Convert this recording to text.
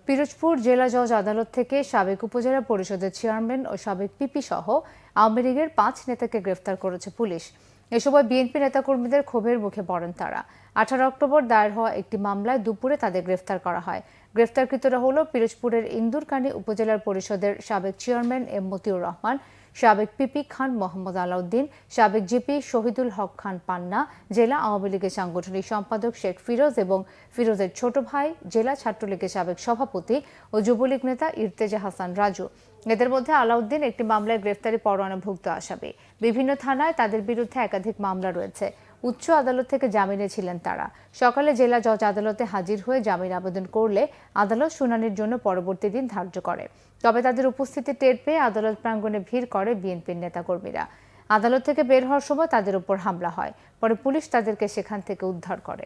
পিরোজপুর জেলা জজ আদালত থেকে সাবেক উপজেলা পরিষদের চেয়ারম্যান ও সাবেক পিপি সহ আওয়ামী লীগের 5 নেতাকে গ্রেফতার করেছে পুলিশ। এ সময় বিএনপি নেতাকর্মীদের ক্ষোভের মুখে পড়েন তারা। 18 অক্টোবর দায়ের হওয়া একটি মামলায় দুপুরে তাদের গ্রেফতার করা হয়। গ্রেফতারকৃতরা হল পিরোজপুরের ইন্দুরকানী উপজেলা পরিষদের সাবেক চেয়ারম্যান এম মতিউর রহমান, সাবেক পিপি খান মোহাম্মদ আলাউদ্দিন, সাবেক জিপি শহীদুল হক খান পান্না, জেলা আওয়ামী লীগের সাংগঠনিক সম্পাদক শেখ ফিরোজ এবং ফিরোজের ছোট ভাই জেলা ছাত্রলীগের সাবেক সভাপতি ও যুবলীগ নেতা ইরতেজা হাসান রাজু। এদের মধ্যে আলাউদ্দিন একটি মামলায় গ্রেফতারি পরোয়ানাভুক্ত আসামি। বিভিন্ন থানায় তাদের বিরুদ্ধে একাধিক মামলা রয়েছে। উচ্চ আদালত থেকে জামিনে ছিলেন তারা। সকালে জেলা জজ আদালতে হাজির হয়ে জামিন আবেদন করলে আদালত শুনানির জন্য পরবর্তী দিন ধার্য করে। তবে তাদের উপস্থিতি টের পেয়ে আদালত প্রাঙ্গণে ভিড় করে বিএনপির নেতাকর্মীরা। আদালত থেকে বের হওয়ার সময় তাদের উপর হামলা হয়। পরে পুলিশ তাদেরকে সেখান থেকে উদ্ধার করে।